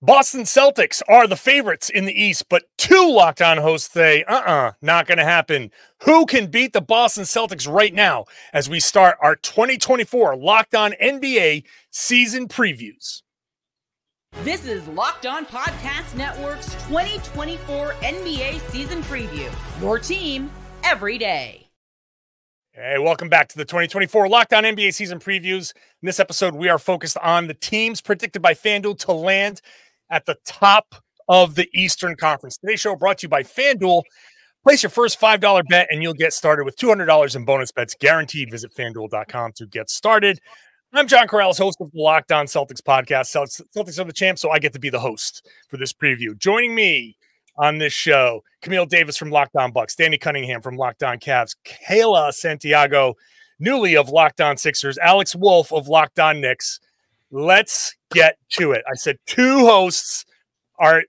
Boston Celtics are the favorites in the East, but two Locked On hosts say, not going to happen. Who can beat the Boston Celtics right now as we start our 2024 Locked On NBA season previews? This is Locked On Podcast Network's 2024 NBA season preview. Your team every day. Hey, welcome back to the 2024 Locked On NBA season previews. In this episode, we are focused on the teams predicted by FanDuel to land at the top of the Eastern Conference. Today's show brought to you by FanDuel. Place your first $5 bet and you'll get started with $200 in bonus bets guaranteed. Visit FanDuel.com to get started. I'm John Karalis, host of the Locked On Celtics podcast. Celtics are the champs, so I get to be the host for this preview. Joining me on this show, Camille Davis from Locked On Bucks, Danny Cunningham from Locked On Cavs, Kayla Santiago, newly of Locked On Sixers, Alex Wolf of Locked On Knicks. Let's get to it. I said two hosts are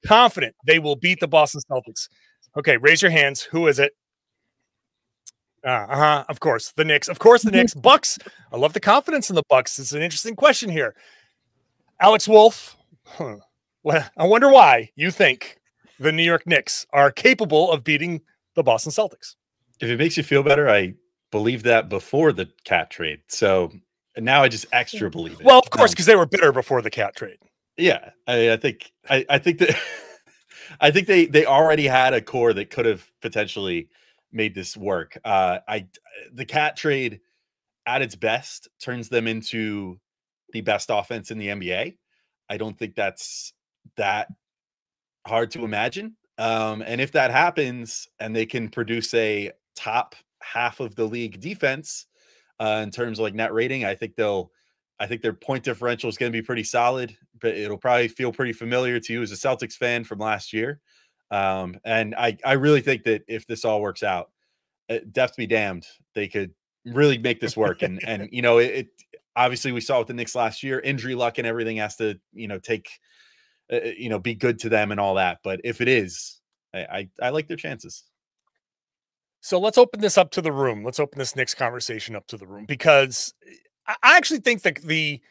confident they will beat the Boston Celtics. Okay, raise your hands. Who is it? Of course, the Knicks. Of course, the Knicks. Bucks. I love the confidence in the Bucks. It's an interesting question here. Alex Wolf, well, I wonder why you think the New York Knicks are capable of beating the Boston Celtics. If it makes you feel better, I believed that before the cat trade. So now I just extra believe it. Well, of course, because they were bitter before the cat trade. Yeah, I think that I think they already had a core that could have potentially made this work. The cat trade at its best turns them into the best offense in the NBA. I don't think that's that hard to imagine. And if that happens and they can produce a top half of the league defense in terms of like net rating, I think their point differential is going to be pretty solid, but it'll probably feel pretty familiar to you as a Celtics fan from last year. And I really think that if this all works out, death be damned, they could really make this work. And you know, it obviously we saw with the Knicks last year, injury luck and everything has to, be good to them and all that. But if it is, I like their chances. So let's open this up to the room. Let's open this Knicks conversation up to the room, because I actually think that the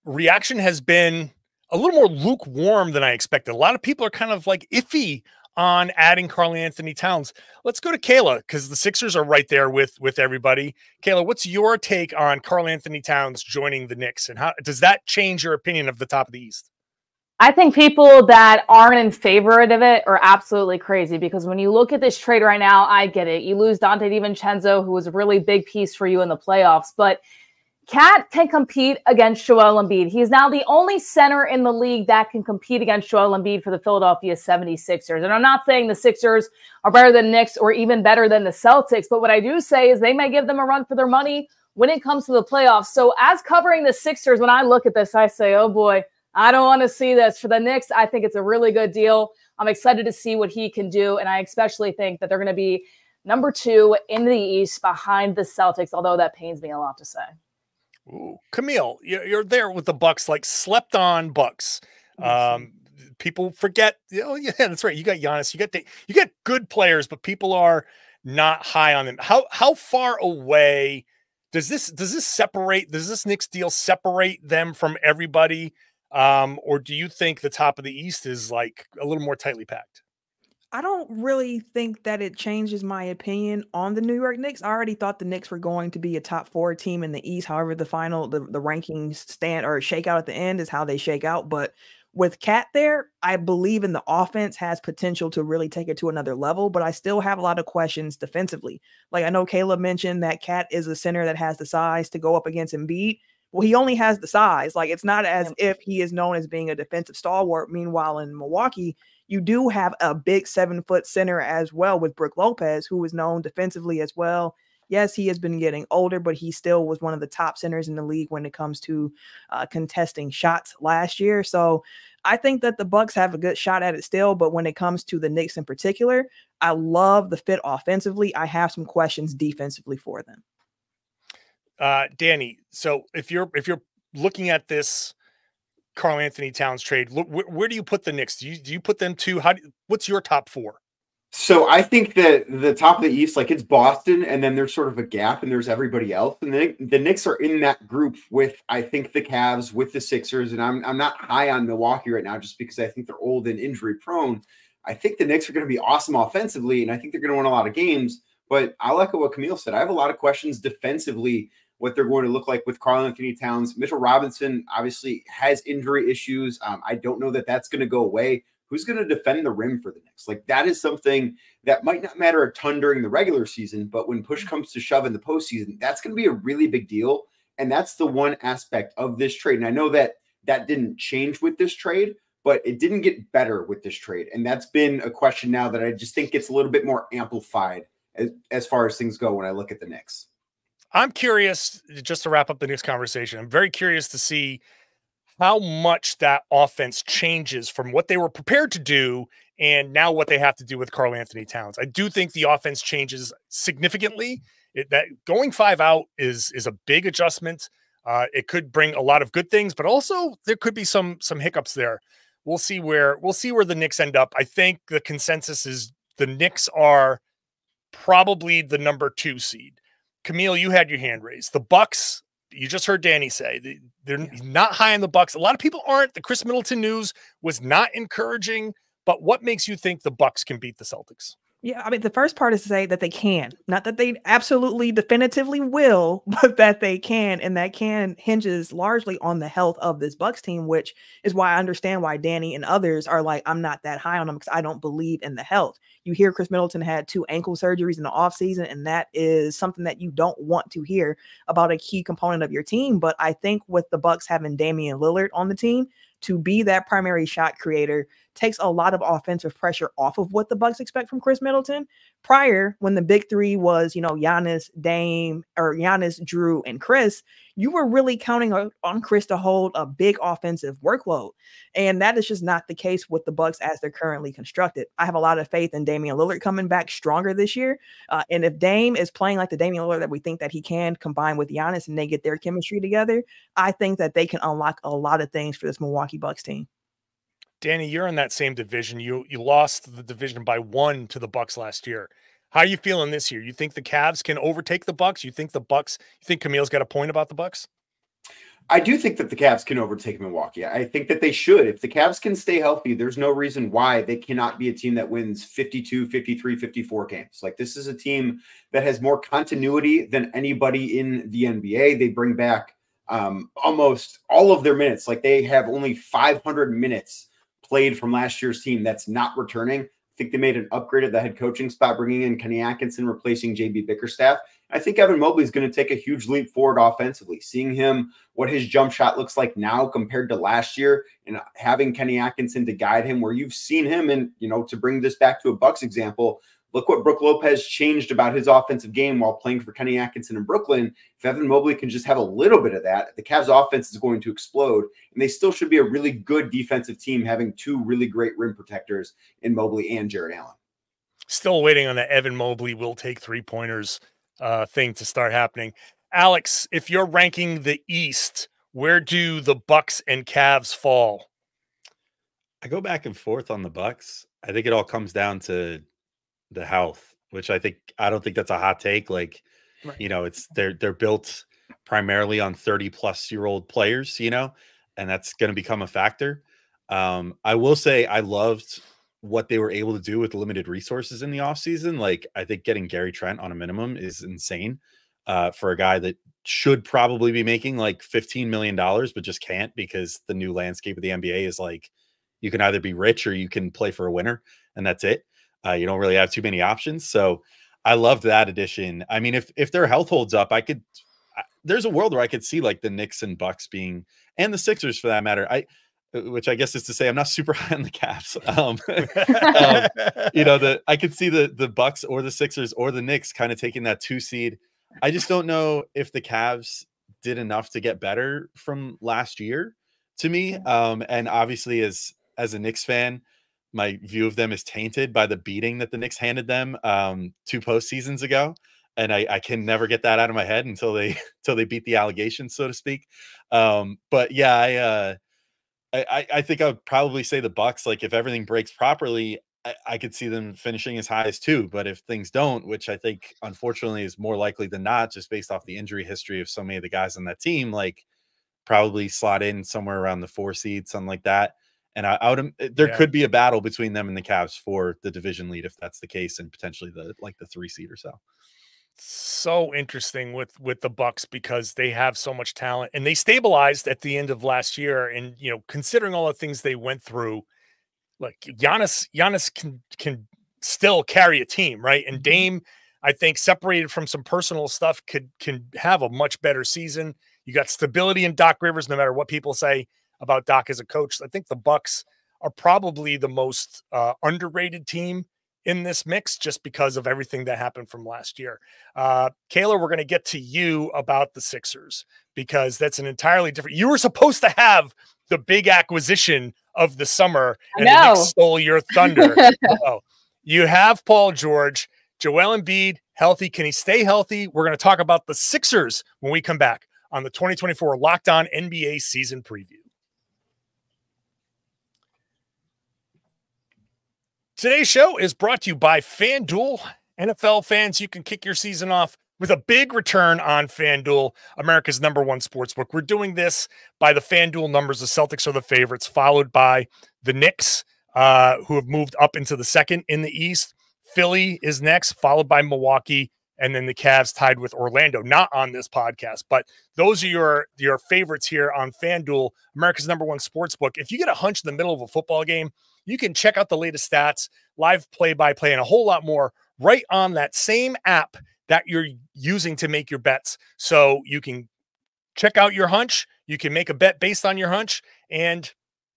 reaction has been a little more lukewarm than I expected. A lot of people are kind of like iffy on adding Karl-Anthony Towns. Let's go to Kayla, because the Sixers are right there with everybody. Kayla, what's your take on Karl-Anthony Towns joining the Knicks, and how does that change your opinion of the top of the East? I think people that aren't in favor of it are absolutely crazy, because when you look at this trade right now, I get it. You lose Dante DiVincenzo, who was a really big piece for you in the playoffs, but Cat can compete against Joel Embiid. He's now the only center in the league that can compete against Joel Embiid for the Philadelphia 76ers. And I'm not saying the Sixers are better than Knicks or even better than the Celtics, but what I do say is they may give them a run for their money when it comes to the playoffs. So as covering the Sixers, when I look at this, I say, oh boy, I don't want to see this. For the Knicks, I think it's a really good deal. I'm excited to see what he can do, and I especially think that they're going to be number 2 in the East behind the Celtics, although that pains me a lot to say. Ooh, Camille, you're there with the Bucks, like slept on Bucks. People forget. Oh yeah, that's right. You got Giannis. You got good players, but people are not high on them. How far away does this separate? Does this Knicks deal separate them from everybody, or do you think the top of the East is like a little more tightly packed? I don't really think that it changes my opinion on the New York Knicks. I already thought the Knicks were going to be a top 4 team in the East. However, the rankings stand or shake out at the end is how they shake out. But with Cat there, I believe in the offense has potential to really take it to another level, but I still have a lot of questions defensively. Like I know Caleb mentioned that Cat is a center that has the size to go up against Embiid. Well, he only has the size. Like it's not as if he is known as being a defensive stalwart. Meanwhile, in Milwaukee, you do have a big 7-foot center as well with Brook Lopez, who is known defensively as well. Yes, he has been getting older, but he still was one of the top centers in the league when it comes to contesting shots last year. So I think that the Bucks have a good shot at it still. But when it comes to the Knicks in particular, I love the fit offensively. I have some questions defensively for them. Danny, so if you're looking at this Karl-Anthony Towns trade, where do you put the Knicks? Do you put them to what's your top 4? So I think that the top of the East, like it's Boston, and then there's sort of a gap, and there's everybody else. And the Knicks are in that group with, I think, the Cavs, with the Sixers. And I'm not high on Milwaukee right now just because I think they're old and injury prone. I think the Knicks are going to be awesome offensively, and I think they're going to win a lot of games. But I'll echo what Camille said. I have a lot of questions defensively, what they're going to look like with Karl-Anthony Towns. Mitchell Robinson obviously has injury issues. I don't know that that's going to go away. Who's going to defend the rim for the Knicks? Like, that is something that might not matter a ton during the regular season, but when push comes to shove in the postseason, that's going to be a really big deal. And that's the one aspect of this trade. And I know that that didn't change with this trade, but it didn't get better with this trade. And that's been a question now that I just think gets a little bit more amplified as far as things go when I look at the Knicks. I'm curious, just to wrap up the Knicks conversation, I'm very curious to see how much that offense changes from what they were prepared to do and now what they have to do with Karl-Anthony Towns. I do think the offense changes significantly. That going 5 out is a big adjustment. It could bring a lot of good things, but also there could be some hiccups there. We'll see where the Knicks end up. I think the consensus is the Knicks are probably the number 2 seed. Camille, you had your hand raised. The Bucks, you just heard Danny say they're not high on the Bucks. A lot of people aren't. The Chris Middleton news was not encouraging, but what makes you think the Bucks can beat the Celtics? Yeah, I mean, the first part is to say that they can, not that they absolutely definitively will, but that they can. And that can hinges largely on the health of this Bucks team, which is why I understand why Danny and others are like, I'm not that high on them because I don't believe in the health. You hear Chris Middleton had 2 ankle surgeries in the offseason, and that is something that you don't want to hear about a key component of your team. But I think with the Bucks having Damian Lillard on the team to be that primary shot creator takes a lot of offensive pressure off of what the Bucks expect from Chris Middleton. Prior, when the big 3 was, Giannis, Dame, or Giannis, Drew, and Chris, you were really counting on Chris to hold a big offensive workload. And that is just not the case with the Bucks as they're currently constructed. I have a lot of faith in Damian Lillard coming back stronger this year. And if Dame is playing like the Damian Lillard that we think that he can, combined with Giannis, and they get their chemistry together, I think that they can unlock a lot of things for this Milwaukee Bucks team. Danny, you're in that same division. You lost the division by 1 to the Bucks last year. How are you feeling this year? You think the Cavs can overtake the Bucks? You think Camille's got a point about the Bucks? I do think that the Cavs can overtake Milwaukee. I think that they should. If the Cavs can stay healthy, there's no reason why they cannot be a team that wins 52, 53, 54 games. Like, this is a team that has more continuity than anybody in the NBA. They bring back almost all of their minutes. Like, they have only 500 minutes played from last year's team that's not returning. I think they made an upgrade at the head coaching spot, bringing in Kenny Atkinson, replacing JB Bickerstaff. I think Evan Mobley is going to take a huge leap forward offensively. Seeing him, what his jump shot looks like now compared to last year, and having Kenny Atkinson to guide him, where you've seen him, and to bring this back to a Bucks example, look what Brook Lopez changed about his offensive game while playing for Kenny Atkinson in Brooklyn. If Evan Mobley can just have a little bit of that, the Cavs offense is going to explode, and they still should be a really good defensive team, having 2 really great rim protectors in Mobley and Jarrett Allen. Still waiting on the Evan Mobley will take 3-pointers thing to start happening. Alex, if you're ranking the East, where do the Bucks and Cavs fall? I go back and forth on the Bucks. I think it all comes down to the health, which I don't think that's a hot take. Like, right. It's they're built primarily on 30-plus-year-old players, and that's going to become a factor. I will say I loved what they were able to do with limited resources in the offseason. Like, I think getting Gary Trent on a minimum is insane for a guy that should probably be making like $15 million, but just can't, because the new landscape of the NBA is like, you can either be rich or you can play for a winner, and that's it. You don't really have too many options. So I loved that addition. I mean, if their health holds up, there's a world where I could see like the Knicks and Bucks being, and the Sixers for that matter. Which I guess is to say I'm not super high on the Cavs. I could see the Bucks or the Sixers or the Knicks kind of taking that 2 seed. I just don't know if the Cavs did enough to get better from last year to me. And obviously as a Knicks fan, my view of them is tainted by the beating that the Knicks handed them 2 postseasons ago. And I can never get that out of my head until they beat the allegations, so to speak. But yeah, I think I would probably say the Bucks. Like, if everything breaks properly, I could see them finishing as high as 2. But if things don't, which I think unfortunately is more likely than not, just based off the injury history of so many of the guys on that team, like probably slot in somewhere around the 4 seed, something like that. And there could be a battle between them and the Cavs for the division lead if that's the case, and potentially the 3 seed or so. So interesting with the Bucks because they have so much talent and they stabilized at the end of last year. And considering all the things they went through, like Giannis can still carry a team, right? And Dame, I think, separated from some personal stuff, can have a much better season. You got stability in Doc Rivers, no matter what people say about Doc as a coach. I think the Bucks are probably the most underrated team in this mix just because of everything that happened from last year. Kayla, we're going to get to you about the Sixers because that's an entirely different. You were supposed to have the big acquisition of the summer, and the Knicks stole your thunder. You have Paul George, Joel Embiid healthy. Can he stay healthy? We're going to talk about the Sixers when we come back on the 2024 Locked On NBA season preview. Today's show is brought to you by FanDuel. NFL fans, you can kick your season off with a big return on FanDuel, America's #1 sportsbook. We're doing this by the FanDuel numbers. The Celtics are the favorites, followed by the Knicks, who have moved up into the second in the East. Philly is next, followed by Milwaukee, and then the Cavs tied with Orlando. Not on this podcast, but those are your favorites here on FanDuel, America's #1 sportsbook. If you get a hunch in the middle of a football game, you can check out the latest stats, live play-by-play, and a whole lot more right on that same app that you're using to make your bets. So you can check out your hunch. You can make a bet based on your hunch. And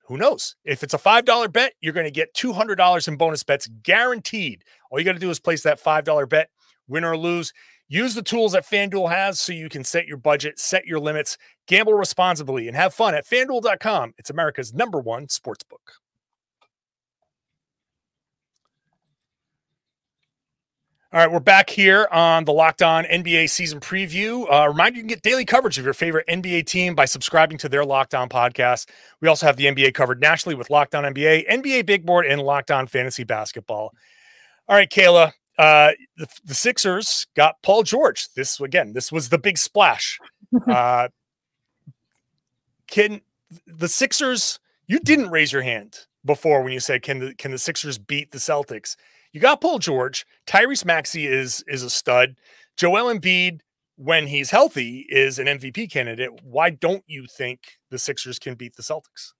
who knows? If it's a $5 bet, you're going to get $200 in bonus bets guaranteed. All you got to do is place that $5 bet, win or lose. Use the tools that FanDuel has so you can set your budget, set your limits, gamble responsibly, and have fun at FanDuel.com. It's America's #1 sportsbook. All right, we're back here on the Locked On NBA season preview. Reminder, you can get daily coverage of your favorite NBA team by subscribing to their Locked On podcast. We also have the NBA covered nationally with Locked On NBA, NBA Big Board, and Locked On Fantasy Basketball. All right, Kayla, the Sixers got Paul George. This was the big splash. Can the Sixers, you didn't raise your hand before when you said, can the Sixers beat the Celtics? You got Paul George. Tyrese Maxey is a stud. Joel Embiid, when he's healthy, is an MVP candidate. Why don't you think the Sixers can beat the Celtics?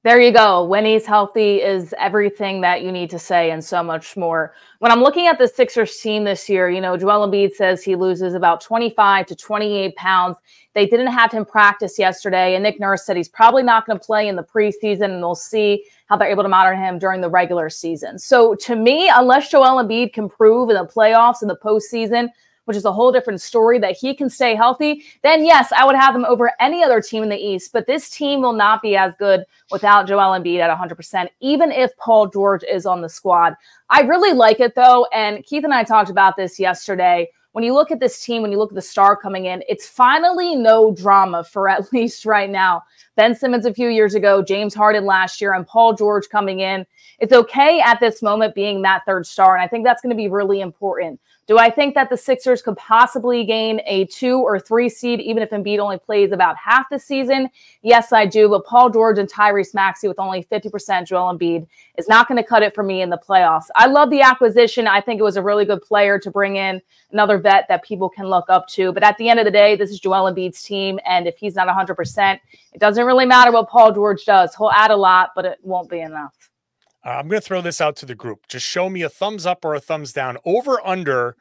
There you go. When he's healthy is everything that you need to say and so much more. When I'm looking at the Sixers team this year, Joel Embiid says he loses about 25 to 28 pounds. They didn't have him practice yesterday, and Nick Nurse said he's probably not going to play in the preseason, and we'll see how they're able to monitor him during the regular season. So to me, unless Joel Embiid can prove in the playoffs and the postseason, which is a whole different story, that he can stay healthy, then yes, I would have him over any other team in the East. But this team will not be as good without Joel Embiid at 100%, even if Paul George is on the squad. I really like it, though, and Keith and I talked about this yesterday. When you look at this team, when you look at the star coming in, it's finally no drama for at least right now. Ben Simmons a few years ago, James Harden last year, and Paul George coming in. It's okay at this moment being that third star, and I think that's going to be really important. Do I think that the Sixers could possibly gain a 2 or 3 seed, even if Embiid only plays about half the season? Yes, I do. But Paul George and Tyrese Maxey with only 50% Joel Embiid is not going to cut it for me in the playoffs. I love the acquisition. I think it was a really good player to bring in, another vet that people can look up to. But at the end of the day, this is Joel Embiid's team. And if he's not 100%, it doesn't really matter what Paul George does. He'll add a lot, but it won't be enough. I'm going to throw this out to the group. Just show me a thumbs up or a thumbs down. Over under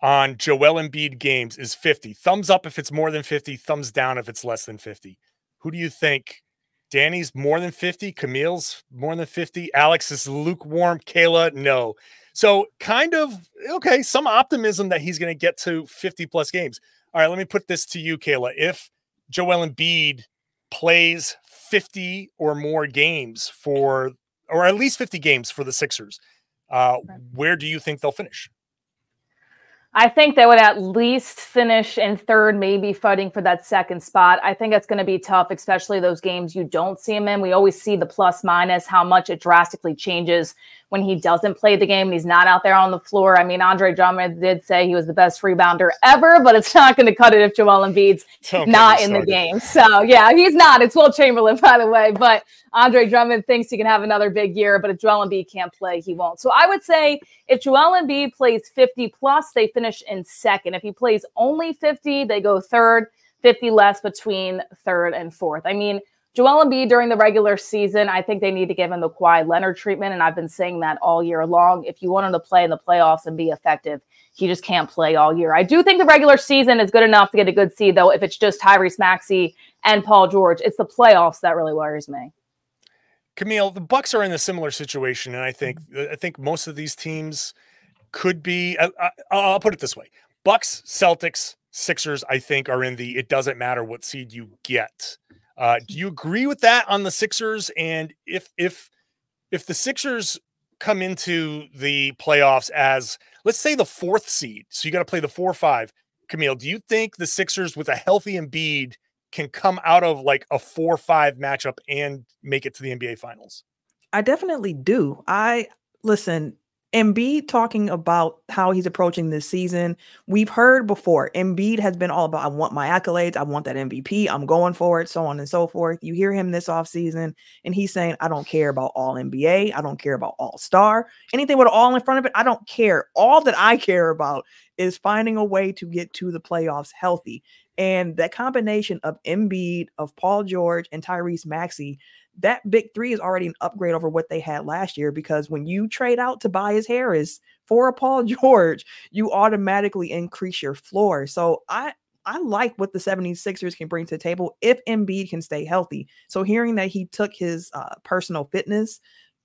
on Joel Embiid games is 50. Thumbs up if it's more than 50. Thumbs down if it's less than 50. Who do you think? Danny's more than 50. Camille's more than 50. Alex is lukewarm. Kayla, no. So kind of, okay, some optimism that he's going to get to 50-plus games. All right, let me put this to you, Kayla. If Joel Embiid plays 50 or more games or at least 50 games for the Sixers, where do you think they'll finish? I think they would at least finish in third, maybe fighting for that second spot. I think it's going to be tough, especially those games you don't see them in. We always see the plus minus, how much it drastically changes when he doesn't play the game and he's not out there on the floor. I mean, Andre Drummond did say he was the best rebounder ever, but it's not going to cut it if Joel Embiid's not in the game. So, yeah, he's not. It's Will Chamberlain, by the way. But Andre Drummond thinks he can have another big year, but if Joel Embiid can't play, he won't. So I would say if Joel Embiid plays 50+, they finish in second. If he plays only 50, they go third, 50 less between third and fourth. I mean, Joel Embiid during the regular season, I think they need to give him the Kawhi Leonard treatment, and I've been saying that all year long. If you want him to play in the playoffs and be effective, he just can't play all year. I do think the regular season is good enough to get a good seed, though, if it's just Tyrese Maxey and Paul George. It's the playoffs that really worries me. Camille, the Bucks are in a similar situation, and I think most of these teams could be. I'll put it this way: Bucks, Celtics, Sixers, I think, are in the it doesn't matter what seed you get. Do you agree with that on the Sixers? And if the Sixers come into the playoffs as, let's say, the 4th seed, so you got to play the 4-5, Camille, do you think the Sixers with a healthy Embiid can come out of like a 4-5 matchup and make it to the NBA Finals? I definitely do. Listen, Embiid talking about how he's approaching this season, we've heard before. Embiid has been all about, I want my accolades, I want that MVP, I'm going for it, so on and so forth. You hear him this offseason, and he's saying, I don't care about all NBA, I don't care about all-star, anything with an all in front of it, I don't care. All that I care about is finding a way to get to the playoffs healthy. And that combination of Embiid, of Paul George, and Tyrese Maxey, that big three is already an upgrade over what they had last year, because when you trade out Tobias Harris for a Paul George, you automatically increase your floor. So I like what the 76ers can bring to the table if Embiid can stay healthy. So hearing that he took his personal fitness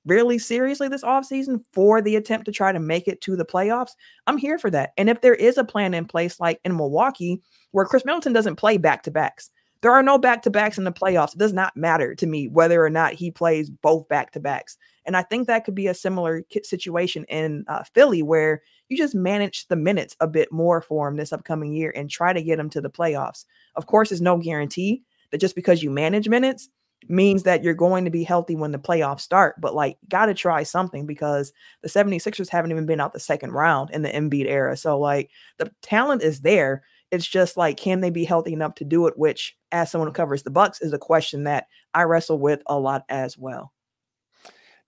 really seriously this offseason for the attempt to try to make it to the playoffs, I'm here for that. And if there is a plan in place like in Milwaukee where Chris Middleton doesn't play back-to-backs, there are no back-to-backs in the playoffs. It does not matter to me whether or not he plays both back-to-backs. And I think that could be a similar situation in Philly, where you just manage the minutes a bit more for him this upcoming year and try to get him to the playoffs. Of course, there's no guarantee that just because you manage minutes means that you're going to be healthy when the playoffs start. But, like, got to try something, because the 76ers haven't even been out the second round in the Embiid era. So, like, the talent is there. It's just like, can they be healthy enough to do it? Which, as someone who covers the Bucks, is a question that I wrestle with a lot as well.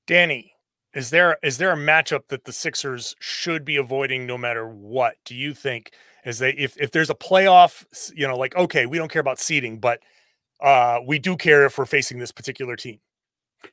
Danny, is there a matchup that the Sixers should be avoiding no matter what? Do you think if there's a playoff, like, okay, we don't care about seeding, but we do care if we're facing this particular team?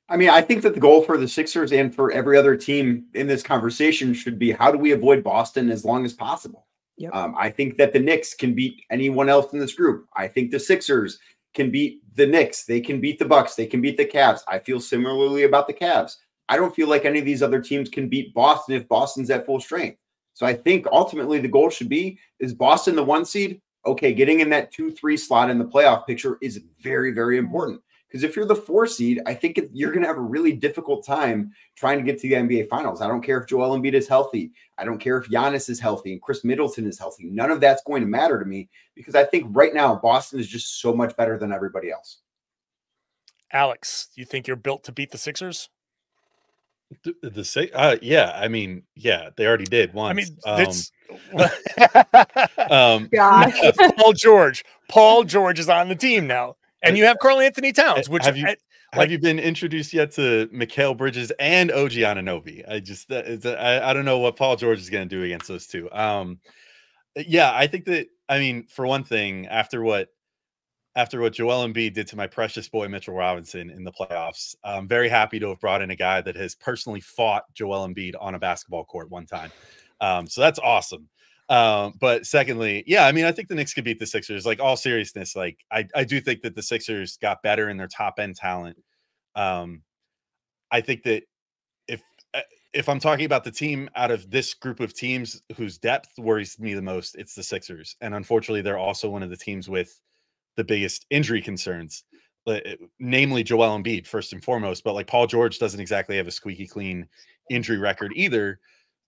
I mean, I think that the goal for the Sixers and for every other team in this conversation should be, how do we avoid Boston as long as possible? Yep. I think that the Knicks can beat anyone else in this group. I think the Sixers can beat the Knicks. They can beat the Bucks. They can beat the Cavs. I feel similarly about the Cavs. I don't feel like any of these other teams can beat Boston if Boston's at full strength. So I think ultimately the goal should be, is Boston the 1 seed? Okay, getting in that 2-3 slot in the playoff picture is very, very important. Because if you're the 4 seed, I think you're going to have a really difficult time trying to get to the NBA Finals. I don't care if Joel Embiid is healthy. I don't care if Giannis is healthy and Chris Middleton is healthy. None of that's going to matter to me, because I think right now Boston is just so much better than everybody else. Alex, do you think you're built to beat the Sixers? Yeah. I mean, yeah, they already did once. I mean, Paul George. Paul George is on the team now. And you have Karl Anthony Towns, which have you been introduced yet to Mikal Bridges and OG Anunoby? I don't know what Paul George is going to do against those two. Yeah, I think that, I mean, for one thing, after what Joel Embiid did to my precious boy Mitchell Robinson in the playoffs, I'm very happy to have brought in a guy that has personally fought Joel Embiid on a basketball court one time. So that's awesome. But secondly, yeah, I mean, I think the Knicks could beat the Sixers. Like, all seriousness, like I do think that the Sixers got better in their top end talent. I think that if I'm talking about the team out of this group of teams whose depth worries me the most, it's the Sixers. And unfortunately, they're also one of the teams with the biggest injury concerns, namely Joel Embiid first and foremost. But like, Paul George doesn't exactly have a squeaky clean injury record either.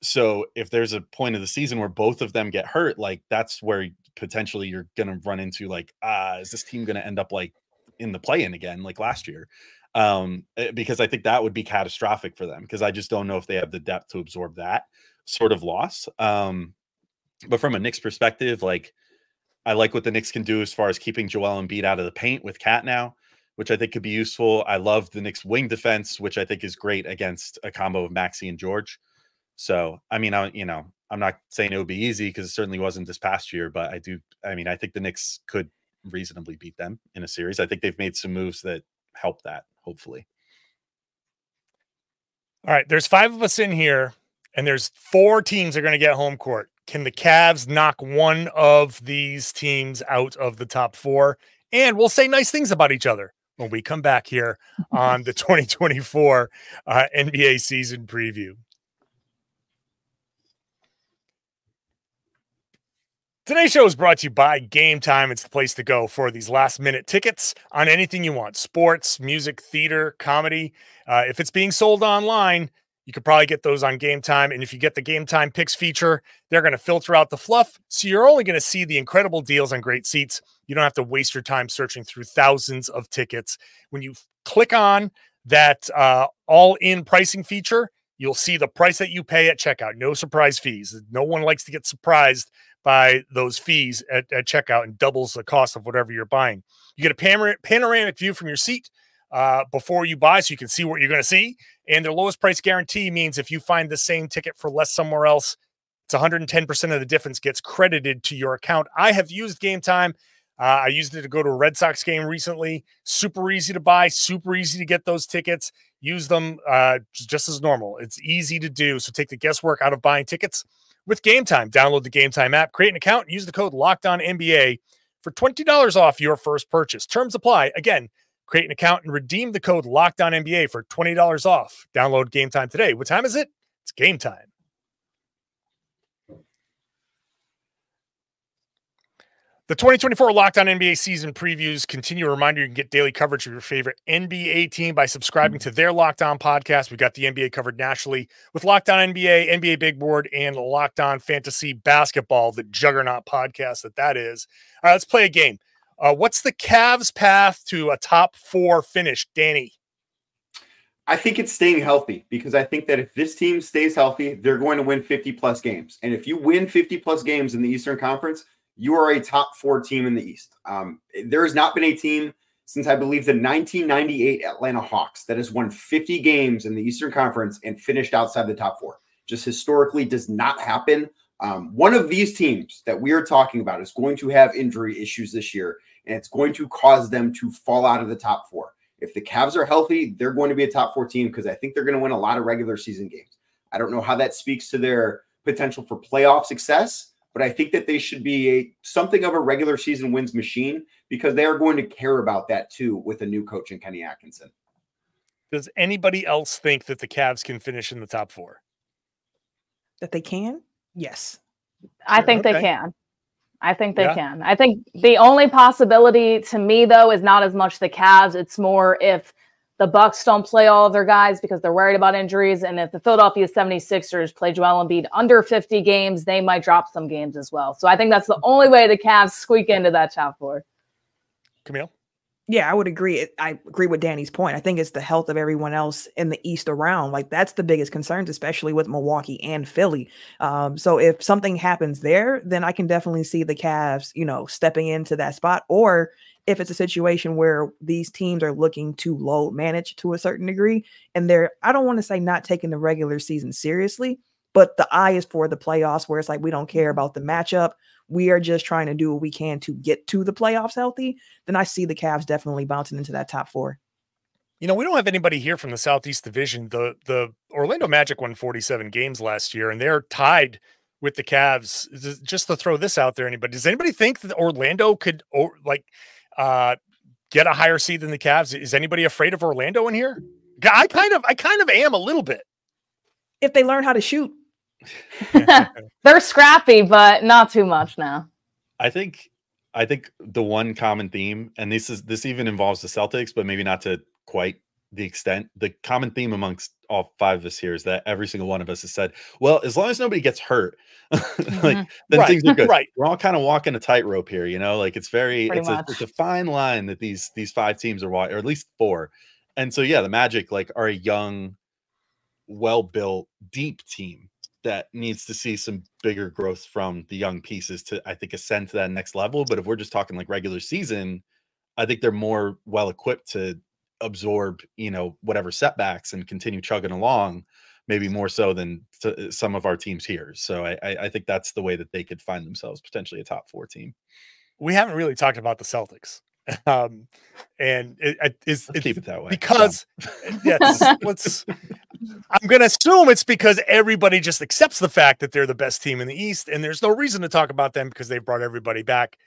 So if there's a point of the season where both of them get hurt, like, that's where potentially you're going to run into, like, is this team going to end up like in the play-in again, like last year? because I think that would be catastrophic for them, because I just don't know if they have the depth to absorb that sort of loss. But from a Knicks perspective, like, I like what the Knicks can do as far as keeping Joel Embiid out of the paint with Cat now, which I think could be useful. I love the Knicks wing defense, which I think is great against a combo of Maxey and George. So, I mean, I'm not saying it would be easy, because it certainly wasn't this past year, but I think the Knicks could reasonably beat them in a series. I think they've made some moves that help that, hopefully. All right, there's 5 of us in here, and there's 4 teams that are going to get home court. Can the Cavs knock one of these teams out of the top 4? And we'll say nice things about each other when we come back here on the 2024 NBA season preview. Today's show is brought to you by Gametime. It's the place to go for these last-minute tickets on anything you want: sports, music, theater, comedy. If it's being sold online, you could probably get those on Gametime. And if you get the Gametime Picks feature, they're going to filter out the fluff, so you're only going to see the incredible deals on great seats. You don't have to waste your time searching through thousands of tickets. When you click on that all-in pricing feature, you'll see the price that you pay at checkout. No surprise fees. No one likes to get surprised by those fees at checkout, and doubles the cost of whatever you're buying. You get a panoramic view from your seat before you buy, so you can see what you're going to see. And their lowest price guarantee means if you find the same ticket for less somewhere else, it's 110% of the difference gets credited to your account. I have used Gametime. I used it to go to a Red Sox game recently. Super easy to buy, super easy to get those tickets. Use them just as normal. It's easy to do, so take the guesswork out of buying tickets with Gametime. Download the Gametime app, create an account, and use the code LOCKEDONNBA for $20 off your first purchase. Terms apply. Again, create an account and redeem the code LOCKEDONNBA for $20 off. Download Gametime today. What time is it? It's game time. The 2024 Locked On NBA season previews continue. A reminder, you can get daily coverage of your favorite NBA team by subscribing to their Locked On podcast. We've got the NBA covered nationally with Locked On NBA, NBA Big Board, and Locked On Fantasy Basketball, the juggernaut podcast that is. All right, let's play a game. What's the Cavs' path to a top 4 finish, Danny? I think it's staying healthy, because I think that if this team stays healthy, they're going to win 50-plus games. And if you win 50-plus games in the Eastern Conference, you are a top 4 team in the East. There has not been a team since, I believe, the 1998 Atlanta Hawks that has won 50 games in the Eastern Conference and finished outside the top 4. Just historically does not happen. One of these teams that we are talking about is going to have injury issues this year, and it's going to cause them to fall out of the top 4. If the Cavs are healthy, they're going to be a top 4 team, because I think they're going to win a lot of regular season games. I don't know how that speaks to their potential for playoff success, but I think that they should be something of a regular season wins machine, because they are going to care about that too with a new coach in Kenny Atkinson. Does anybody else think that the Cavs can finish in the top 4? That they can? Yes. I think they can. I think they can. I think the only possibility to me, though, is not as much the Cavs. It's more if the Bucks don't play all of their guys because they're worried about injuries. And if the Philadelphia 76ers play Joel Embiid under 50 games, they might drop some games as well. So I think that's the only way the Cavs squeak into that top 4. Camille? Yeah, I would agree. I agree with Danny's point. I think it's the health of everyone else in the East around. Like, that's the biggest concerns, especially with Milwaukee and Philly. So if something happens there, then I can definitely see the Cavs, stepping into that spot. Or if it's a situation where these teams are looking to load manage to a certain degree, and I don't want to say not taking the regular season seriously, but the eye is for the playoffs, where it's like, we don't care about the matchup. We are just trying to do what we can to get to the playoffs healthy. Then I see the Cavs definitely bouncing into that top 4. We don't have anybody here from the Southeast Division. The Orlando Magic won 47 games last year, and they're tied with the Cavs. Just to throw this out there, does anybody think that Orlando could get a higher seed than the Cavs? Is anybody afraid of Orlando in here? I kind of am a little bit. If they learn how to shoot. They're scrappy, but not too much now. I think the one common theme, and this even involves the Celtics, but maybe not to quite the extent. The common theme amongst all 5 of us here is that every single one of us has said, well, as long as nobody gets hurt, then things are good. Right. We're all kind of walking a tightrope here, it's a fine line that these 5 teams are walking, or at least 4. And so, yeah, the Magic are a young, well-built, deep team that needs to see some bigger growth from the young pieces to, I think, ascend to that next level. But if we're just talking regular season, I think they're more well-equipped to absorb, whatever setbacks and continue chugging along, maybe more so than some of our teams here. So I think that's the way that they could find themselves potentially a top 4 team. We haven't really talked about the Celtics. And it's keep it that way because I'm going to assume it's because everybody just accepts the fact that they're the best team in the East, and there's no reason to talk about them because they've brought everybody back.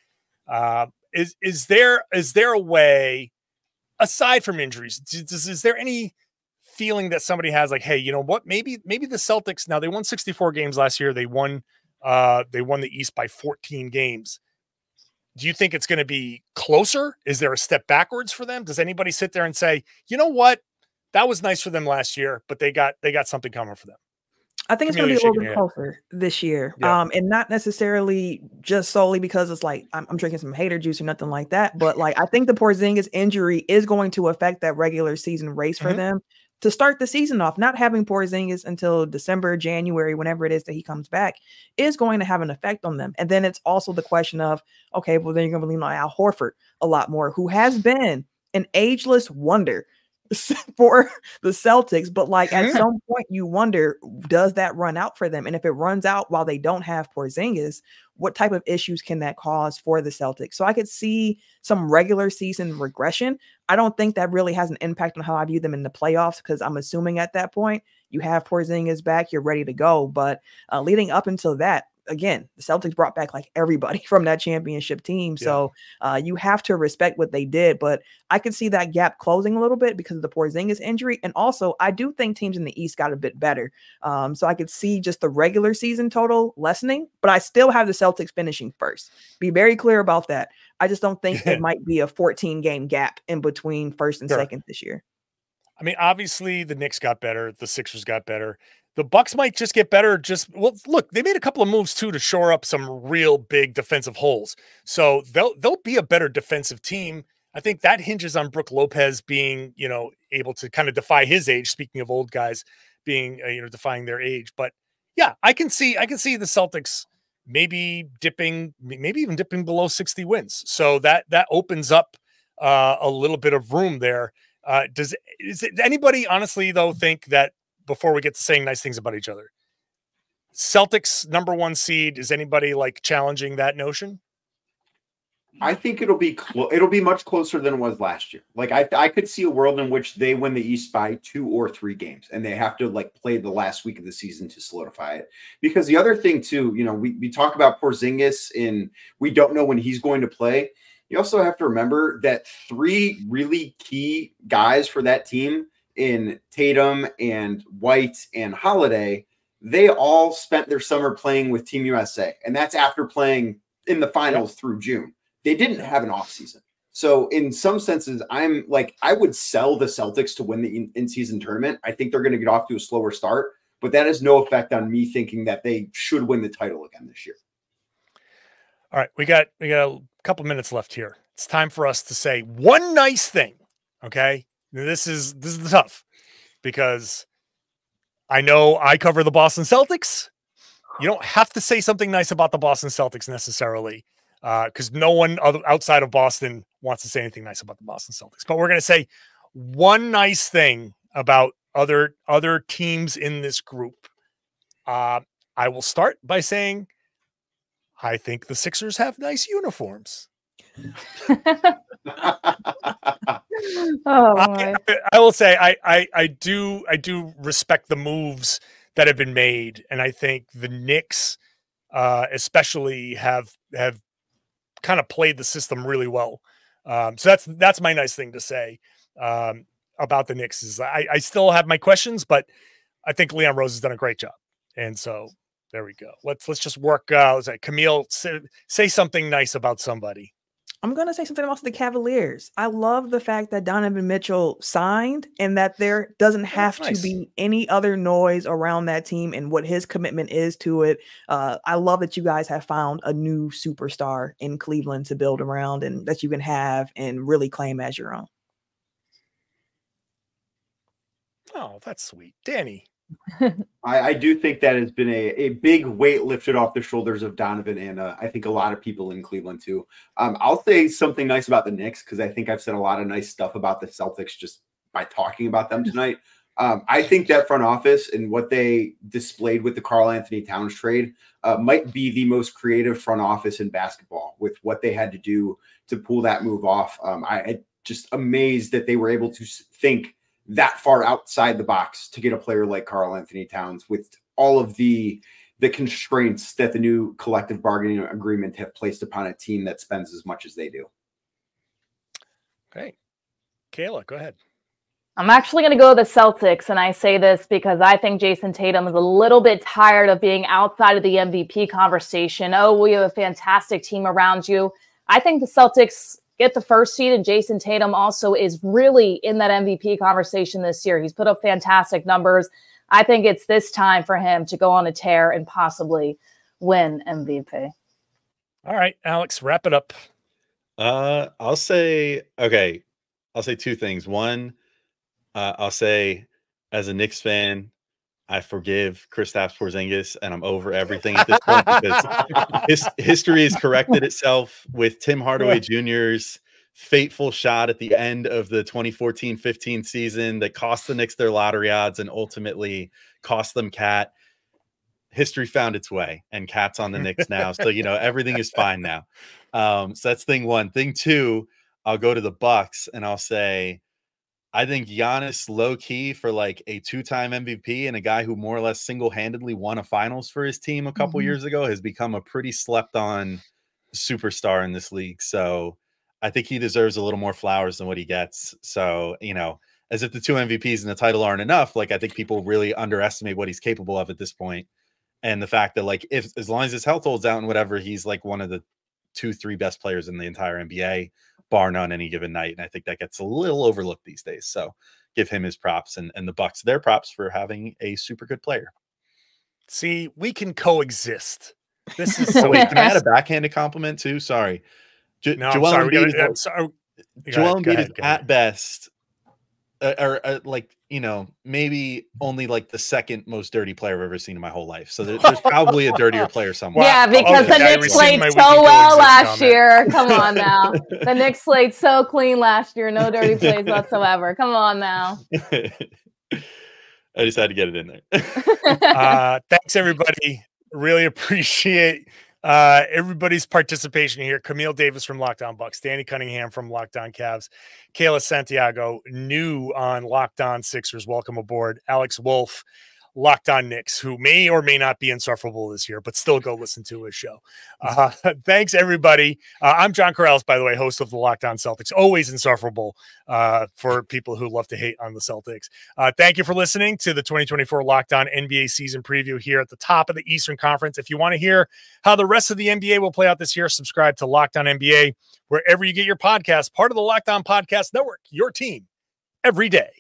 Is there a way, aside from injuries, is there any feeling that somebody has hey, you know what, maybe the Celtics, now they won 64 games last year. They won the East by 14 games. Do you think it's going to be closer? Is there a step backwards for them? Does anybody sit there and say, you know what, that was nice for them last year, but they got something coming for them? I think it's going to be a little bit closer this year. Yeah. And not necessarily just solely because it's I'm drinking some hater juice or nothing like that. But I think the Porzingis injury is going to affect that regular season race for them to start the season off. Not having Porzingis until December, January, whenever it is that he comes back, is going to have an effect on them. And then it's also the question of, okay, well, then you're going to lean on Al Horford a lot more, who has been an ageless wonder for the Celtics. But at some point you wonder, does that run out for them? And if it runs out while they don't have Porzingis, what type of issues can that cause for the Celtics? So I could see some regular season regression. I don't think that really has an impact on how I view them in the playoffs, because I'm assuming at that point you have Porzingis back, you're ready to go. But leading up until that, again, the Celtics brought back everybody from that championship team. Yeah. So you have to respect what they did. But I could see that gap closing a little bit because of the Porzingis injury. And also, I do think teams in the East got a bit better. So I could see just the regular season total lessening, but I still have the Celtics finishing first. Be very clear about that. I just don't think it might be a 14-game gap in between first and second this year. I mean, obviously the Knicks got better. The Sixers got better. The Bucks might just get better. Look, they made a couple of moves too to shore up some real big defensive holes. So they'll be a better defensive team. I think that hinges on Brook Lopez being, able to kind of defy his age. Speaking of old guys being, defying their age. But yeah, I can see the Celtics maybe even dipping below 60 wins. So that opens up a little bit of room there. Does anybody honestly though think that, before we get to saying nice things about each other, Celtics #1 seed, is anybody challenging that notion? I think it'll be much closer than it was last year. I could see a world in which they win the East by 2 or 3 games, and they have to play the last week of the season to solidify it. Because the other thing too, we talk about Porzingis and we don't know when he's going to play. You also have to remember that 3 really key guys for that team, in Tatum and White and Holiday, they all spent their summer playing with Team USA. And that's after playing in the finals through June. They didn't have an offseason. So in some senses, I would sell the Celtics to win the in-season tournament. I think they're going to get off to a slower start, but that has no effect on me thinking that they should win the title again this year. All right. We got a couple minutes left here. It's time for us to say one nice thing. Okay. This is tough because I know I cover the Boston Celtics. You don't have to say something nice about the Boston Celtics necessarily, because no one outside of Boston wants to say anything nice about the Boston Celtics. But we're going to say one nice thing about other teams in this group. I will start by saying I think the Sixers have nice uniforms. I will say I do respect the moves that have been made, and I think the Knicks especially have kind of played the system really well. So that's my nice thing to say about the Knicks. Is I still have my questions, but I think Leon Rose has done a great job, and so there we go. Let's just work. Camille, say something nice about somebody. I'm going to say something about the Cavaliers. I love the fact that Donovan Mitchell signed and that there doesn't have to be any other noise around that team and what his commitment is to it. I love that you guys have found a new superstar in Cleveland to build around and that you can have and really claim as your own. Oh, that's sweet. Danny. I do think that has been a big weight lifted off the shoulders of Donovan and I think a lot of people in Cleveland too. I'll say something nice about the Knicks because I think I've said a lot of nice stuff about the Celtics just by talking about them tonight. I think that front office and what they displayed with the Karl-Anthony Towns trade might be the most creative front office in basketball with what they had to do to pull that move off. I just amazed that they were able to think that far outside the box to get a player like Karl-Anthony Towns with all of the constraints that the new collective bargaining agreement have placed upon a team that spends as much as they do. Okay. Kayla, go ahead. I'm actually going to go with the Celtics, and I say this because I think Jayson Tatum is a little bit tired of being outside of the MVP conversation. Oh, we have a fantastic team around you. I think the Celtics get the first seed, and Jayson Tatum also is really in that MVP conversation this year. He's put up fantastic numbers. I think it's this time for him to go on a tear and possibly win MVP. All right, Alex, wrap it up. I'll say two things. One, I'll say as a Knicks fan, I forgive Kristaps Porzingis, and I'm over everything at this point because history has corrected itself with Tim Hardaway Jr.'s fateful shot at the end of the 2014-15 season that cost the Knicks their lottery odds and ultimately cost them Cat. History found its way, and Cat's on the Knicks now. So, everything is fine now. So that's thing one. Thing two, I'll go to the Bucks, and I'll say, I think Giannis low-key for like a two-time MVP and a guy who more or less single-handedly won a finals for his team a couple years ago has become a pretty slept-on superstar in this league. So I think he deserves a little more flowers than what he gets. So, as if the two MVPs and the title aren't enough, like I think people really underestimate what he's capable of at this point. And the fact that like as long as his health holds out and whatever, he's like one of the 2-3 best players in the entire NBA. Bar none any given night. And I think that gets a little overlooked these days. So give him his props and the Bucks their props for having a super good player. See, we can coexist. This is so wait, can I add a backhanded compliment too? Sorry. No, Joel I'm Embiid sorry. Joel Embiid is at best like, maybe only like the second most dirty player I've ever seen in my whole life. So there's probably a dirtier player somewhere. Yeah, because the Knicks played so well last year. Come on now. The Knicks played so clean last year. No dirty plays whatsoever. Come on now. I just had to get it in there. Thanks, everybody. Really appreciate everybody's participation here. Camille Davis from Locked On Bucks, Danny Cunningham from Locked On Cavs, Kayla Santiago, new on Locked On Sixers. Welcome aboard. Alex Wolf, Locked On Knicks, who may or may not be insufferable this year, but still go listen to his show. Thanks, everybody. I'm John Karalis, by the way, host of the Locked On Celtics, always insufferable for people who love to hate on the Celtics. Thank you for listening to the 2024 Locked On NBA season preview here at the top of the Eastern Conference. If you want to hear how the rest of the NBA will play out this year, subscribe to Locked On NBA, wherever you get your podcasts, part of the Locked On Podcast Network, your team every day.